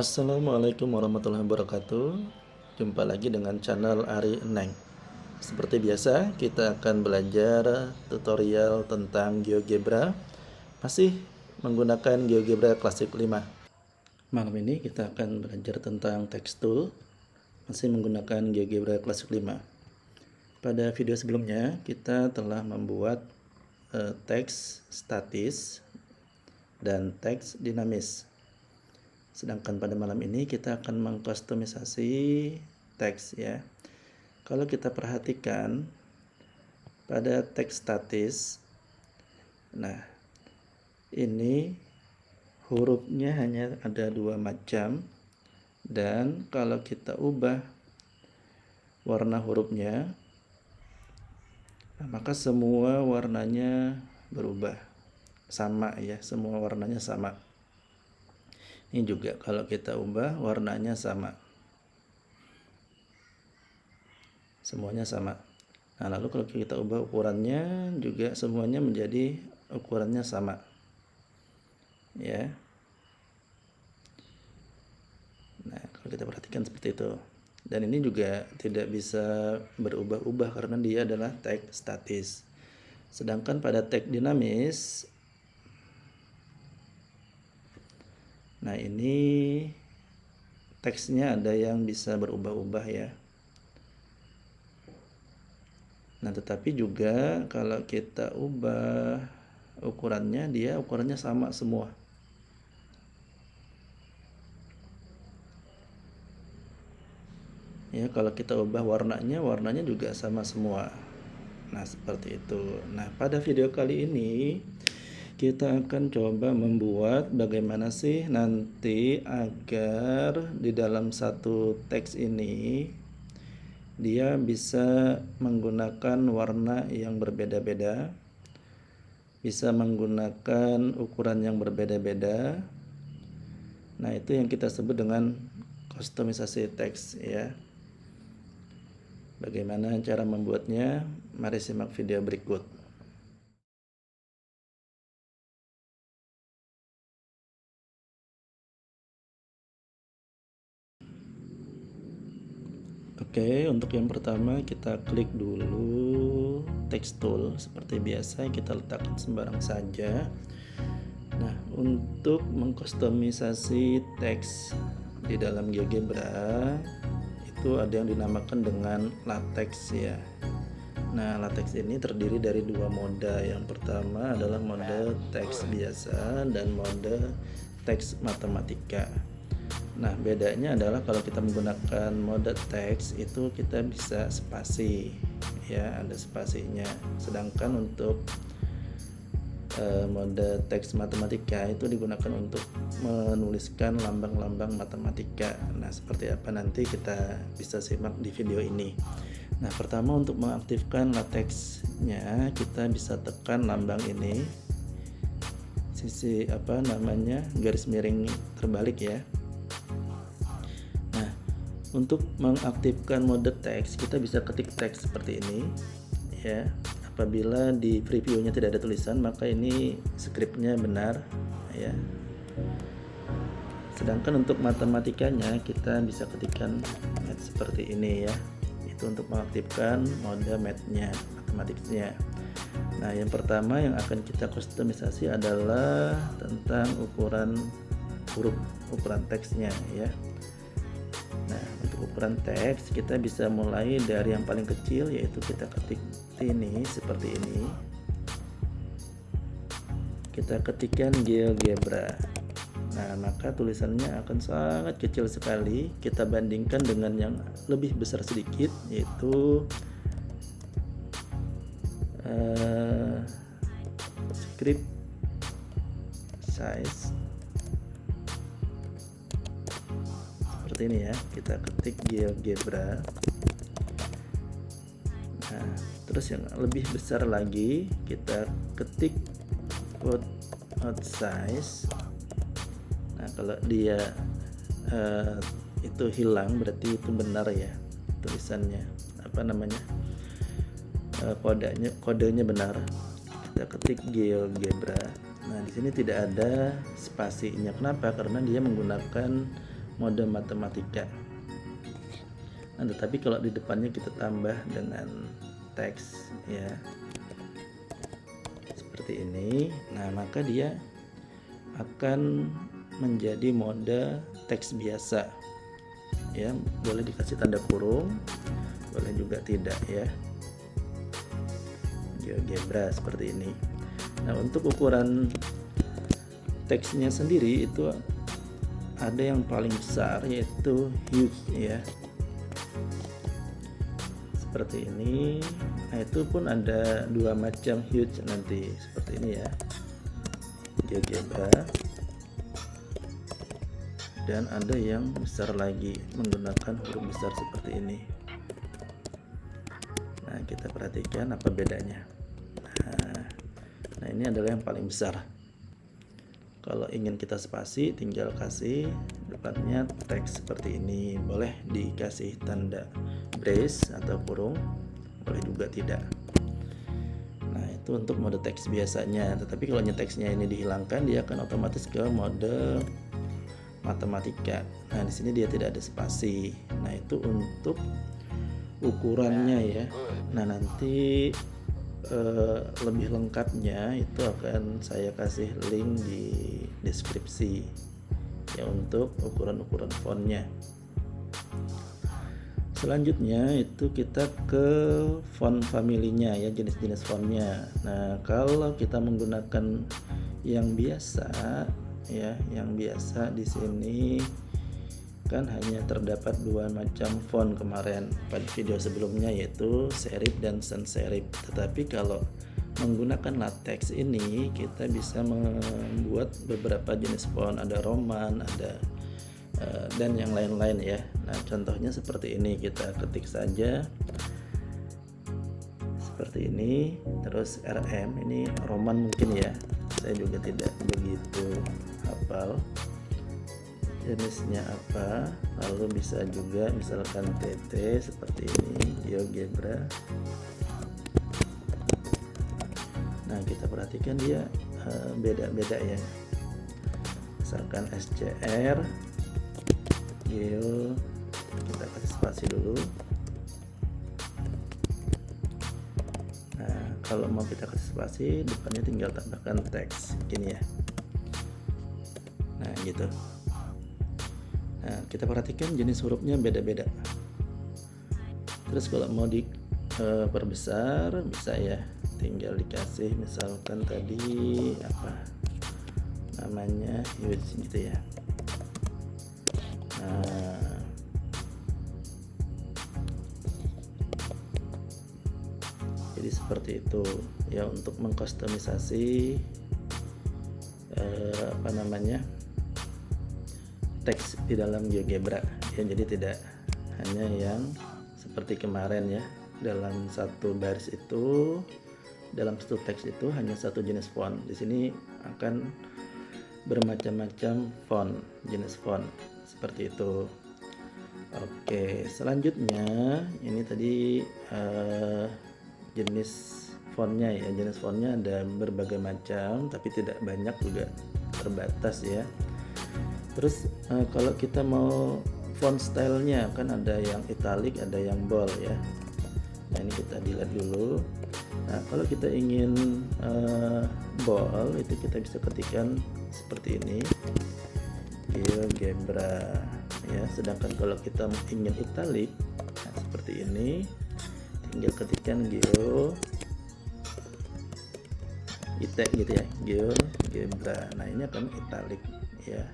Assalamualaikum warahmatullahi wabarakatuh. Jumpa lagi dengan channel Ari Eneng. Seperti biasa, kita akan belajar tutorial tentang GeoGebra, masih menggunakan GeoGebra Classic 5. Malam ini kita akan belajar tentang text tool, masih menggunakan GeoGebra Classic 5. Pada video sebelumnya, kita telah membuat teks statis dan teks dinamis. Sedangkan pada malam ini kita akan mengkustomisasi teks ya. Kalau kita perhatikan pada teks statis, nah ini hurufnya hanya ada 2 macam, dan kalau kita ubah warna hurufnya, maka semua warnanya berubah sama ya, semua warnanya sama. Ini juga kalau kita ubah warnanya sama, semuanya sama. Nah lalu kalau kita ubah ukurannya juga semuanya menjadi ukurannya sama ya. Nah kalau kita perhatikan seperti itu, dan ini juga tidak bisa berubah-ubah karena dia adalah teks statis. Sedangkan pada teks dinamis, nah ini teksnya ada yang bisa berubah-ubah ya. Nah tetapi juga kalau kita ubah ukurannya, dia ukurannya sama semua. Ya kalau kita ubah warnanya, warnanya juga sama semua. Nah seperti itu. Nah pada video kali ini kita akan coba membuat bagaimana sih nanti agar di dalam satu teks ini dia bisa menggunakan warna yang berbeda-beda, bisa menggunakan ukuran yang berbeda-beda. Nah itu yang kita sebut dengan kustomisasi teks ya. Bagaimana cara membuatnya? Mari simak video berikut. Oke, untuk yang pertama kita klik dulu text tool. Seperti biasa kita letakkan sembarang saja. Nah, untuk mengkustomisasi teks di dalam GeoGebra itu ada yang dinamakan dengan latex ya. Nah, latex ini terdiri dari 2 mode. Yang pertama adalah mode teks biasa dan mode teks matematika. Nah bedanya adalah kalau kita menggunakan mode teks itu kita bisa spasi ya, ada spasinya. Sedangkan untuk mode teks matematika itu digunakan untuk menuliskan lambang-lambang matematika. Nah seperti apa nanti kita bisa simak di video ini. Nah pertama untuk mengaktifkan latexnya kita bisa tekan lambang ini, sisi garis miring terbalik ya. Untuk mengaktifkan mode teks kita bisa ketik teks seperti ini ya. Apabila di previewnya tidak ada tulisan maka ini scriptnya benar ya. Sedangkan untuk matematikanya kita bisa ketikkan math seperti ini ya. Itu untuk mengaktifkan mode math-nya, matematiknya. Nah yang pertama yang akan kita kustomisasi adalah tentang ukuran huruf, ukuran teksnya ya. Nah untuk ukuran teks kita bisa mulai dari yang paling kecil, yaitu kita ketik ini seperti ini. Kita ketikkan GeoGebra. Nah maka tulisannya akan sangat kecil sekali. Kita bandingkan dengan yang lebih besar sedikit, yaitu script size. Seperti ini ya, kita ketik GeoGebra. Nah terus yang lebih besar lagi kita ketik font size. Nah kalau dia itu hilang berarti itu benar ya, tulisannya kodenya benar. Kita ketik GeoGebra. Nah di sini tidak ada spasinya. Kenapa? Karena dia menggunakan mode matematika. Nah, tetapi kalau di depannya kita tambah dengan teks ya seperti ini, nah maka dia akan menjadi mode teks biasa ya. Boleh dikasih tanda kurung, boleh juga tidak ya, GeoGebra seperti ini. Nah, untuk ukuran teksnya sendiri itu ada yang paling besar yaitu huge ya, seperti ini. Nah, itu pun ada dua macam huge nanti seperti ini ya, GeoGebra, dan ada yang besar lagi menggunakan huruf besar seperti ini. Nah, kita perhatikan apa bedanya. Nah, ini adalah yang paling besar. Kalau ingin kita spasi, tinggal kasih depannya teks seperti ini. Boleh dikasih tanda brace atau kurung, boleh juga tidak. Nah, itu untuk mode teks biasanya. Tetapi kalau teksnya ini dihilangkan, dia akan otomatis ke mode matematika. Nah, di sini dia tidak ada spasi. Nah, itu untuk ukurannya ya. Nah, nanti lebih lengkapnya itu akan saya kasih link di deskripsi ya untuk ukuran-ukuran fontnya. Selanjutnya itu kita ke font familinya ya, jenis-jenis fontnya. Nah, kalau kita menggunakan yang biasa ya, yang biasa di sini kan hanya terdapat dua macam font kemarin pada video sebelumnya, yaitu serif dan sans serif. Tetapi kalau menggunakan latex ini kita bisa membuat beberapa jenis font, ada Roman, ada dan yang lain-lain ya. Nah, contohnya seperti ini, kita ketik saja seperti ini, terus RM ini Roman mungkin ya, saya juga tidak begitu hafal jenisnya apa. Lalu bisa juga misalkan TT seperti ini, GeoGebra. Nah, kita perhatikan dia beda-beda ya. Misalkan SCR, Geo, kita kasih spasi dulu. Nah, kalau mau kita kasih spasi, depannya tinggal tambahkan teks gini ya. Nah, gitu. Nah, kita perhatikan jenis hurufnya beda-beda. Terus kalau mau diperbesar bisa ya, tinggal dikasih misalkan tadi apa namanya, huge gitu ya. Nah, jadi seperti itu ya untuk mengkustomisasi apa namanya, teks di dalam GeoGebra ya. Jadi tidak hanya yang seperti kemarin ya, dalam satu baris itu, dalam satu teks itu hanya satu jenis font. Di sini akan bermacam-macam font, jenis font seperti itu. Oke, selanjutnya ini tadi jenis fontnya ya. Jenis fontnya ada berbagai macam, tapi tidak banyak juga, terbatas ya. Terus kalau kita mau font stylenya kan ada yang italic, ada yang bold ya. Nah, ini kita dilihat dulu. Nah, kalau kita ingin bold itu kita bisa ketikkan seperti ini, GeoGebra ya. Sedangkan kalau kita ingin italic, nah, seperti ini, tinggal ketikkan Geo ite gitu ya, GeoGebra. Nah, ini akan italic ya.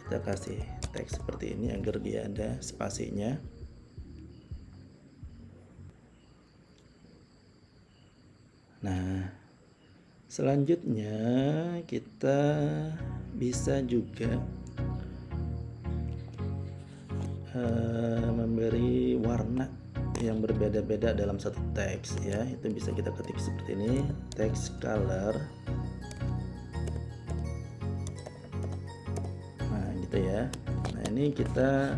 Kita kasih teks seperti ini agar dia ada spasinya. Nah, selanjutnya kita bisa juga memberi warna yang berbeda-beda dalam satu teks ya. Itu bisa kita ketik seperti ini, text color. Ya. Nah, ini kita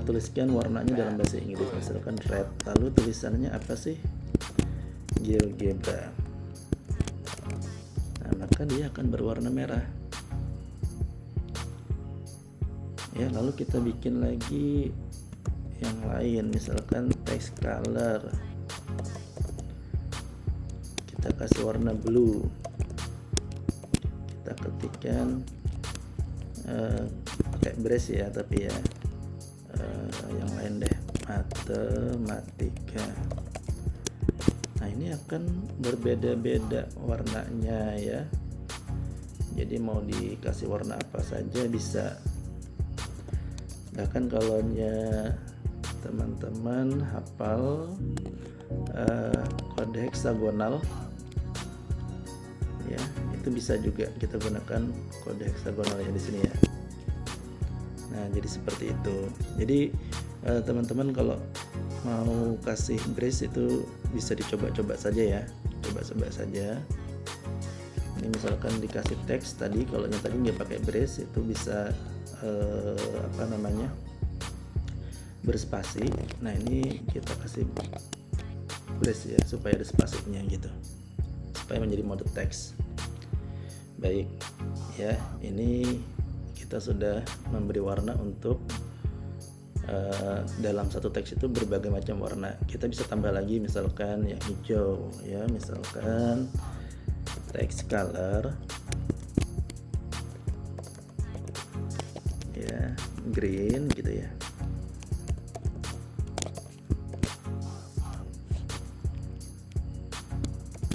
tuliskan warnanya dalam bahasa Inggris, misalkan red. Lalu tulisannya apa sih? GeoGebra. Nah, maka dia akan berwarna merah. ya. Lalu kita bikin lagi yang lain, misalkan text color, kita kasih warna blue, kita ketikkan kayak brace ya, tapi ya yang lain deh, matematika. Nah ini akan berbeda-beda warnanya ya, jadi mau dikasih warna apa saja bisa. Bahkan kalau teman-teman hafal kode heksagonal ya, itu bisa juga kita gunakan kode heksagonal ya di sini ya. Nah jadi seperti itu. Jadi teman-teman kalau mau kasih brace itu bisa dicoba-coba saja ya, coba-coba saja. Ini misalkan dikasih teks tadi, kalau yang tadi nggak pakai brace itu bisa berspasi. Nah ini kita kasih brace ya supaya ada spasinya gitu, supaya menjadi mode teks. Baik ya, ini kita sudah memberi warna untuk dalam satu teks itu berbagai macam warna. Kita bisa tambah lagi misalkan yang hijau ya, misalkan text color ya, green gitu ya.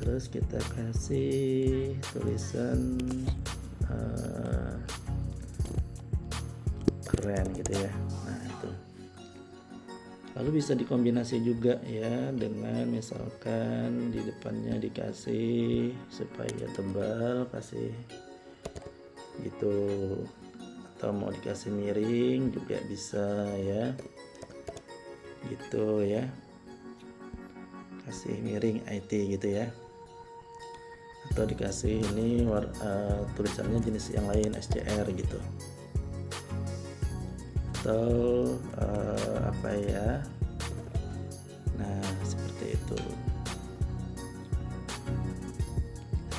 Terus kita kasih tulisan keren gitu ya. Nah itu, lalu bisa dikombinasi juga ya dengan misalkan di depannya dikasih supaya tebal, kasih gitu, atau mau dikasih miring juga bisa ya, gitu ya, kasih miring IT gitu ya, atau dikasih ini tulisannya jenis yang lain SCR gitu, atau apa ya. Nah seperti itu.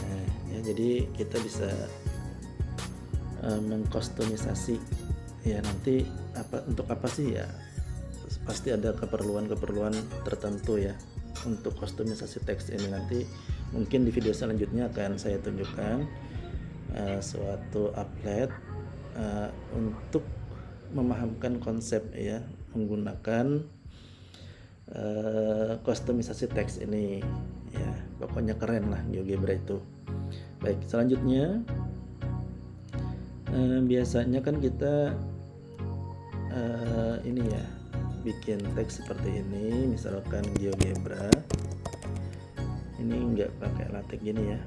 Nah ya, jadi kita bisa mengkustomisasi ya, nanti untuk apa sih ya, pasti ada keperluan tertentu ya untuk kustomisasi teks ini. Nanti mungkin di video selanjutnya akan saya tunjukkan suatu upload untuk memahamkan konsep ya menggunakan kustomisasi teks ini ya. Pokoknya keren lah GeoGebra itu. Baik, selanjutnya biasanya kan kita ini ya, bikin teks seperti ini, misalkan GeoGebra ini nggak pakai latex gini ya.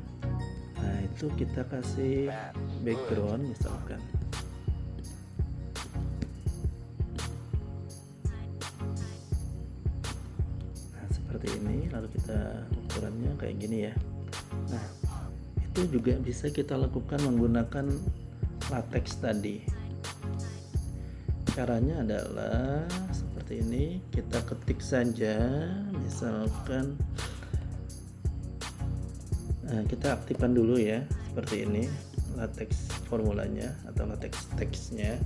Nah itu kita kasih background misalkan. Nah seperti ini, lalu kita ukurannya kayak gini ya. Nah itu juga bisa kita lakukan menggunakan latex tadi. Caranya adalah seperti ini, kita ketik saja misalkan kita aktifkan dulu ya, seperti ini latex formulanya atau latex teksnya,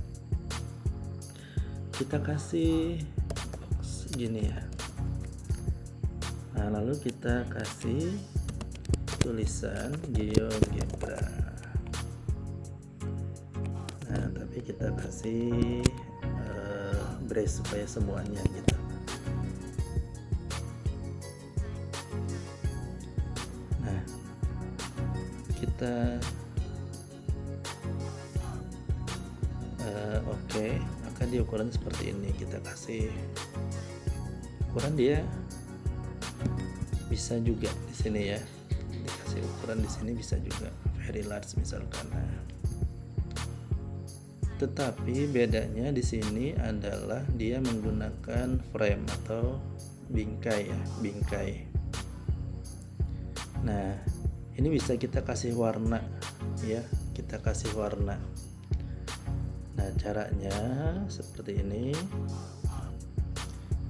kita kasih box gini ya. Nah lalu kita kasih tulisan GeoGebra. Nah tapi kita kasih brace supaya semuanya gitu. Nah kita oke, maka di ukuran seperti ini kita kasih ukuran, dia bisa juga di sini ya, dikasih ukuran di sini bisa juga very large misalkan. Nah, tetapi bedanya di sini adalah dia menggunakan frame atau bingkai ya, bingkai. Nah, ini bisa kita kasih warna ya, kita kasih warna. Nah, caranya seperti ini.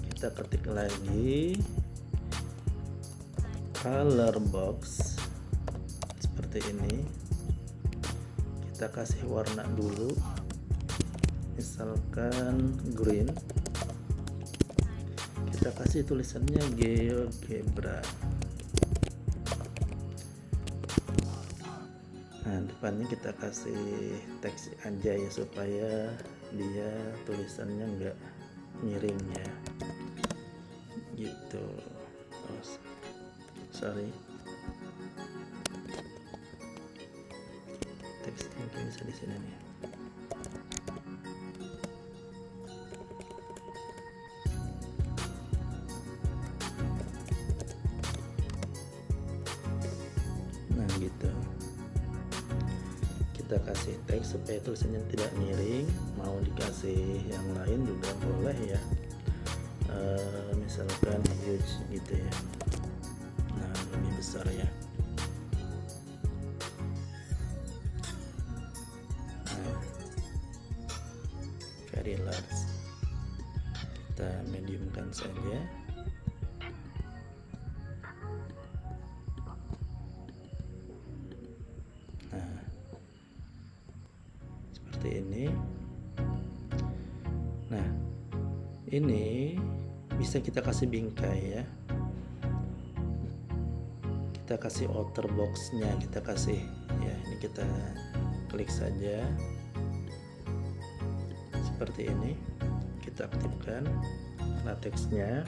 Kita ketik lagi color box seperti ini. Kita kasih warna dulu misalkan green, kita kasih tulisannya GeoGebra. Nah, depannya kita kasih teks aja ya, supaya dia tulisannya enggak miring ya, gitu. Oh, sorry, teksnya mungkin bisa di sini nih. Nah gitu, kita kasih teks supaya tulisannya tidak miring. Mau dikasih yang lain juga boleh ya, misalkan huge gitu ya, nah lebih besar ya. Nah, very large, kita mediumkan saja. Nah, seperti ini. Nah, ini bisa kita kasih bingkai ya. Kita kasih outer box-nya, kita kasih ya, ini kita klik saja seperti ini. Kita aktifkan latexnya.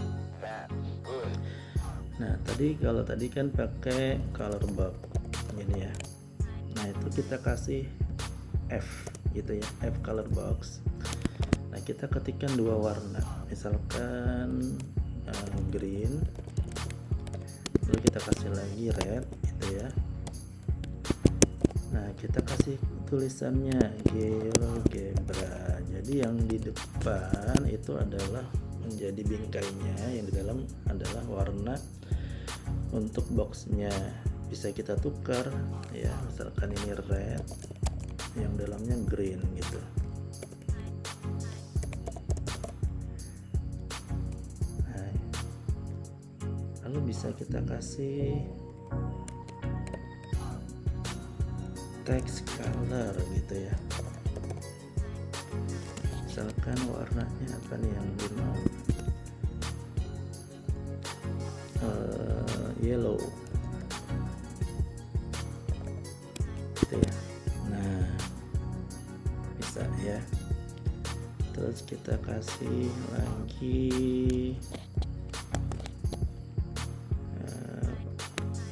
Nah, kalau tadi kan pakai color box ini ya. Nah, itu kita kasih F gitu ya, F color box. Nah, kita ketikkan dua warna, misalkan green, lalu kita kasih lagi red gitu ya. Nah, kita kasih tulisannya GeoGebra. Jadi yang di depan itu adalah menjadi bingkainya, yang di dalam adalah warna untuk boxnya. Bisa kita tukar ya, misalkan ini red, yang dalamnya green gitu. Nah, lalu bisa kita kasih text color gitu ya, misalkan warnanya apa nih yang dimau, yellow gitu ya. Nah, bisa ya. Terus kita kasih lagi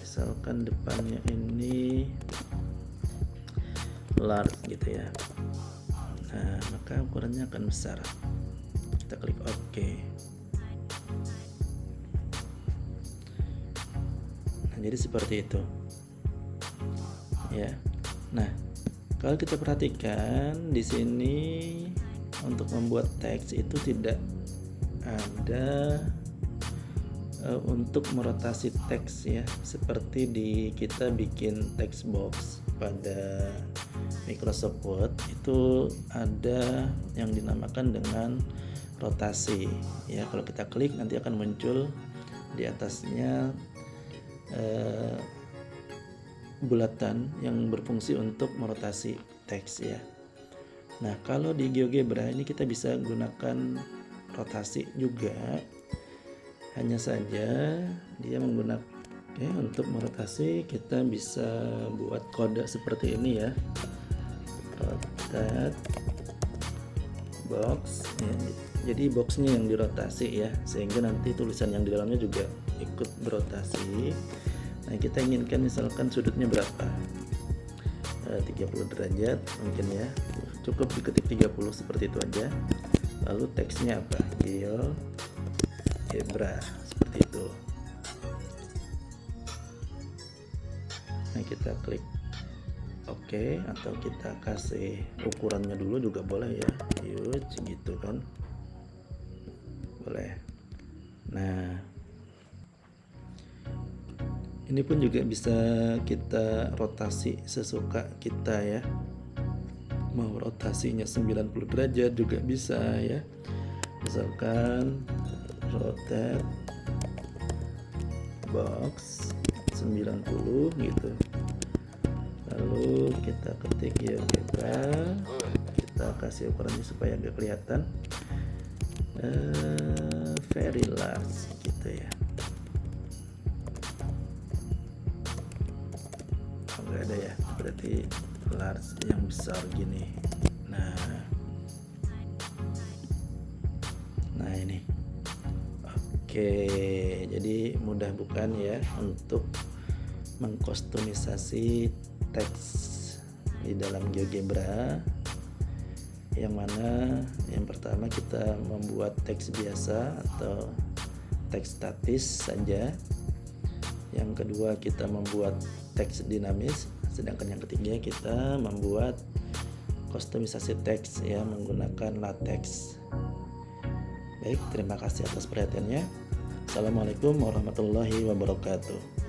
misalkan depannya ini large gitu ya. Nah, maka ukurannya akan besar. Kita klik OK. Nah, jadi seperti itu ya. Nah, kalau kita perhatikan di sini untuk membuat teks itu tidak ada untuk merotasi teks ya, seperti kita bikin text box pada Microsoft Word itu ada yang dinamakan dengan rotasi ya. Kalau kita klik nanti akan muncul di atasnya bulatan yang berfungsi untuk merotasi teks ya. Nah, kalau di GeoGebra ini kita bisa gunakan rotasi juga, hanya saja dia menggunakan untuk merotasi kita bisa buat kode seperti ini ya, rotate box ya. Jadi boxnya yang dirotasi ya, sehingga nanti tulisan yang di dalamnya juga ikut berotasi. Nah, kita inginkan misalkan sudutnya berapa, 30 derajat mungkin ya, cukup diketik 30 seperti itu aja. Lalu teksnya apa, GeoGebra seperti itu. Nah, kita klik OK, atau kita kasih ukurannya dulu juga boleh ya, huge gitu kan, boleh. Nah, ini pun juga bisa kita rotasi sesuka kita ya. Mau rotasinya 90 derajat juga bisa ya. Misalkan rotate box 90 gitu. Lalu kita ketik GeoGebra, kita kasih ukurannya supaya agak kelihatan. Very large gitu ya. Nggak ada ya, berarti large yang besar gini. Nah ini oke, jadi mudah bukan ya untuk mengkustomisasi teks di dalam GeoGebra, yang mana yang pertama kita membuat teks biasa atau teks statis saja, yang kedua kita membuat teks dinamis, sedangkan yang ketiga kita membuat kustomisasi teks ya menggunakan latex. Baik, terima kasih atas perhatiannya. Assalamualaikum warahmatullahi wabarakatuh.